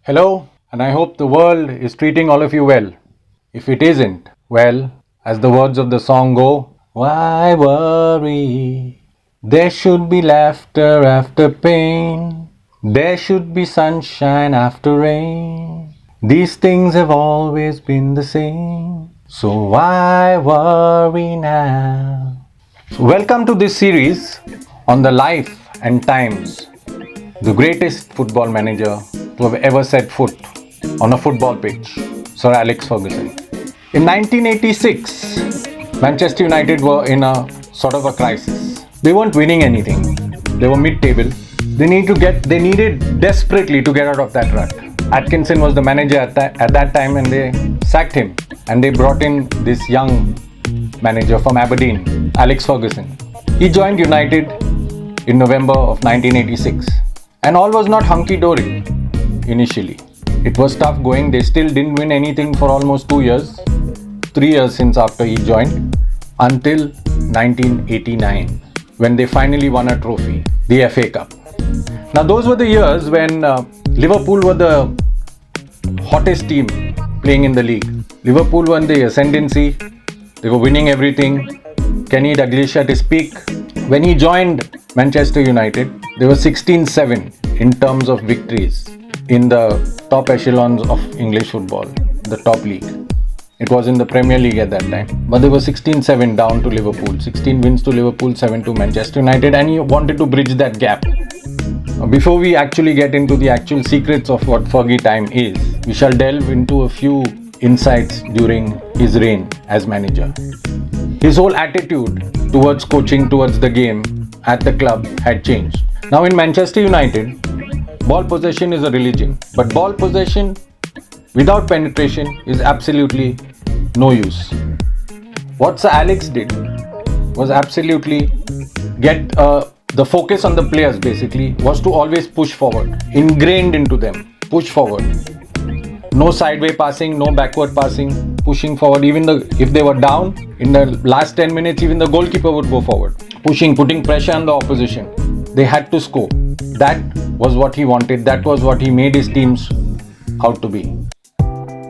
Hello, and I hope the world is treating all of you well. If it isn't, well, as the words of the song go, why worry? There should be laughter after pain. There should be sunshine after rain. These things have always been the same. So why worry now? Welcome to this series on the life and times the greatest football manager to have ever set foot on a football pitch, Sir Alex Ferguson. In 1986, Manchester United were in a sort of a crisis. They weren't winning anything. They were mid-table. They needed desperately to get out of that rut. Atkinson was the manager at that time, and they sacked him. And they brought in this young manager from Aberdeen, Alex Ferguson. He joined United in November of 1986. And all was not hunky-dory initially. It was tough going. They still didn't win anything for almost 2 years. 3 years since after he joined. Until 1989, when they finally won a trophy, the FA Cup. Now those were the years when Liverpool were the hottest team playing in the league. Liverpool won the ascendancy. They were winning everything. Kenny Dalglish at his peak. When he joined Manchester United, they were 16-7 in terms of victories in the top echelons of English football, the top league. It was in the Premier League at that time. But they were 16-7 down to Liverpool. 16 wins to Liverpool, 7 to Manchester United, and he wanted to bridge that gap. Before we actually get into the actual secrets of what Fergie time is, we shall delve into a few insights during his reign as manager. His whole attitude towards coaching, towards the game at the club had changed. Now in Manchester United, ball possession is a religion. But ball possession without penetration is absolutely no use. What Sir Alex did was absolutely get the focus on the players basically was to always push forward. Ingrained into them. Push forward. No sideway passing, no backward passing, pushing forward. Even if they were down, in the last 10 minutes, even the goalkeeper would go forward. Pushing, putting pressure on the opposition. They had to score. That was what he wanted. That was what he made his teams out to be.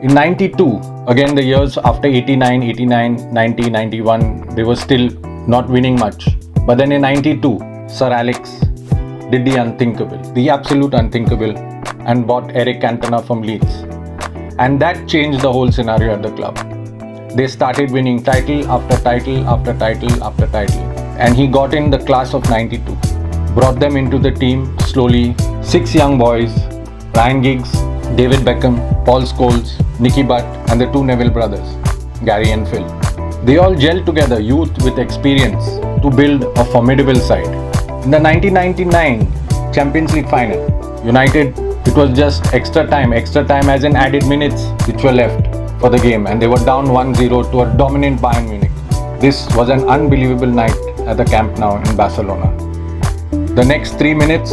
In 92, again the years after 89, 90, 91, they were still not winning much. But then in 92, Sir Alex did the unthinkable, the absolute unthinkable, and bought Eric Cantona from Leeds. And that changed the whole scenario at the club. They started winning title after title after title after title. And he got in the class of 92. Brought them into the team slowly. 6 young boys, Ryan Giggs, David Beckham, Paul Scholes, Nicky Butt, and the 2 Neville brothers, Gary and Phil. They all gelled together, youth with experience, to build a formidable side. In the 1999 Champions League final, United, it was just extra time as in added minutes which were left for the game, and they were down 1-0 to a dominant Bayern Munich. This was an unbelievable night at the Camp Nou in Barcelona. The next 3 minutes,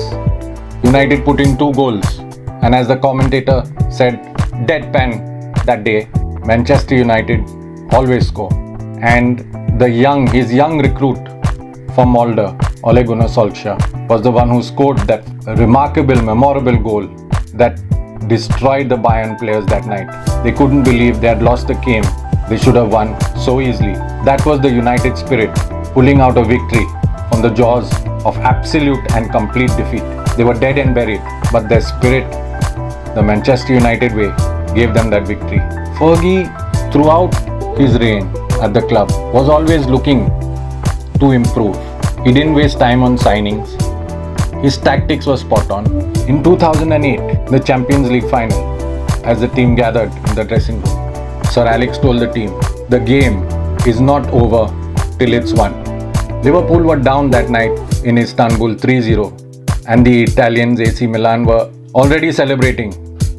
United put in 2 goals, and as the commentator said, deadpan that day, Manchester United always score. And his young recruit from Molde, Ole Gunnar Solskjaer, was the one who scored that remarkable, memorable goal that destroyed the Bayern players that night. They couldn't believe they had lost the game. They should have won so easily. That was the United spirit, pulling out a victory from the jaws of absolute and complete defeat. They were dead and buried, but their spirit, the Manchester United way, gave them that victory. Fergie, throughout his reign at the club, was always looking to improve. He didn't waste time on signings. His tactics were spot on. In 2008, the Champions League final, as the team gathered in the dressing room, Sir Alex told the team, the game is not over till it's won. Liverpool were down that night in Istanbul 3-0, and the Italians, AC Milan, were already celebrating.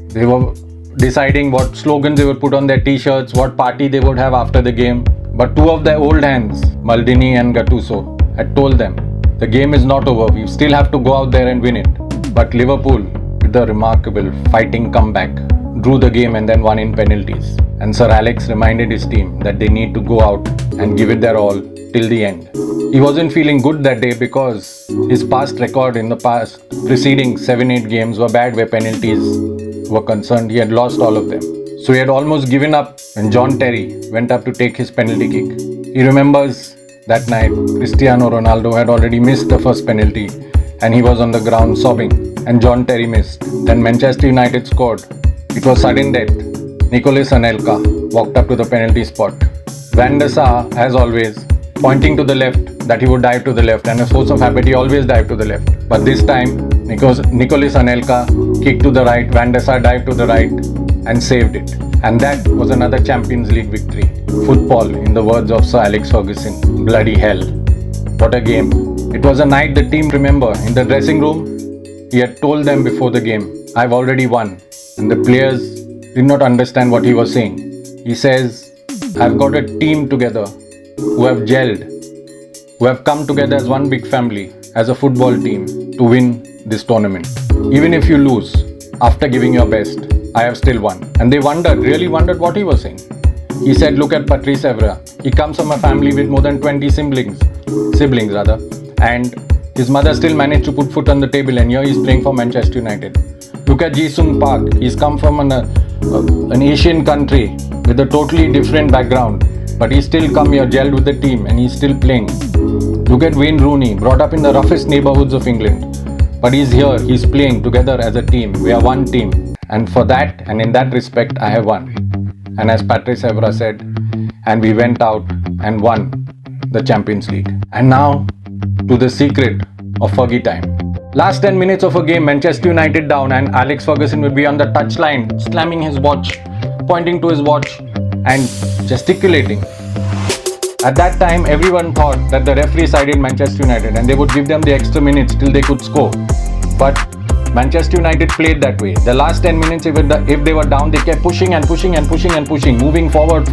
They were deciding what slogans they would put on their t-shirts, what party they would have after the game. But 2 of their old hands, Maldini and Gattuso, had told them, the game is not over, we still have to go out there and win it. But Liverpool, with a remarkable fighting comeback, drew the game and then won in penalties. And Sir Alex reminded his team that they need to go out and give it their all till the end. He wasn't feeling good that day because his past record in the past preceding 7-8 games were bad, where penalties were concerned, he had lost all of them. So he had almost given up when John Terry went up to take his penalty kick. He remembers that night Cristiano Ronaldo had already missed the first penalty and he was on the ground sobbing, and John Terry missed. Then Manchester United scored. It was sudden death. Nicolas Anelka walked up to the penalty spot. Van der Sar, as always, pointing to the left, that he would dive to the left, and as force of habit he always dived to the left. But this time Nicolas Anelka kicked to the right, Van der Sar dived to the right and saved it. And that was another Champions League victory. Football, in the words of Sir Alex Ferguson, bloody hell. What a game. It was a night the team remember. In the dressing room, he had told them before the game, I've already won. And the players did not understand what he was saying. He says, I've got a team together who have gelled, who have come together as one big family, as a football team, to win this tournament. Even if you lose, after giving your best, I have still won. And they really wondered what he was saying. He said, look at Patrice Evra. He comes from a family with more than 20 siblings, and his mother still managed to put foot on the table, and here he's playing for Manchester United. Look at Ji-sung Park. He's come from an Asian country with a totally different background, but he's still come here, gelled with the team, and he's still playing. Look at Wayne Rooney, brought up in the roughest neighborhoods of England, but he's here, he's playing together as a team. We are one team, and for that, and in that respect, I have won. And as Patrice Evra said, and we went out and won the Champions League. And now to the secret of Fergie time. Last 10 minutes of a game, Manchester United down, and Alex Ferguson would be on the touchline, slamming his watch, pointing to his watch and gesticulating. At that time, everyone thought that the referee sided Manchester United and they would give them the extra minutes till they could score. But Manchester United played that way. The last 10 minutes, if they were down, they kept pushing, moving forward,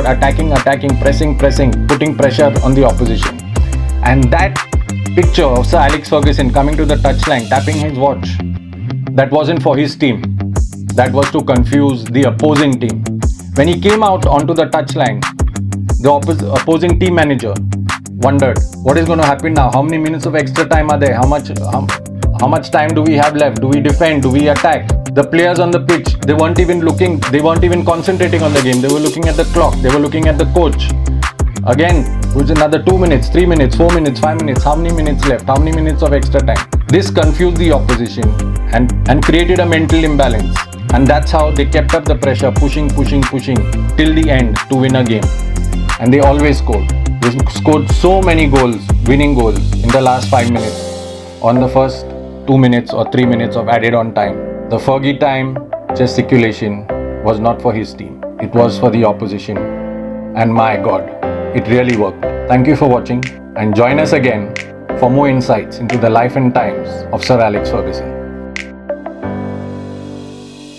attacking, pressing, putting pressure on the opposition. And that picture of Sir Alex Ferguson coming to the touchline, tapping his watch, that wasn't for his team. That was to confuse the opposing team. When he came out onto the touchline, the opposing team manager wondered, what is going to happen now? How many minutes of extra time are there? How much time do we have left? Do we defend? Do we attack? The players on the pitch, they weren't even concentrating on the game. They were looking at the clock. They were looking at the coach. Again, which another 2 minutes, 3 minutes, 4 minutes, 5 minutes, how many minutes left? How many minutes of extra time? This confused the opposition and created a mental imbalance. And that's how they kept up the pressure, pushing till the end to win a game. And they always scored. They scored so many goals, winning goals, in the last 5 minutes on the first 2 minutes or 3 minutes of added on time. The Fergie time gesticulation was not for his team. It was for the opposition. And my God, it really worked. Thank you for watching, and join us again for more insights into the life and times of Sir Alex Ferguson.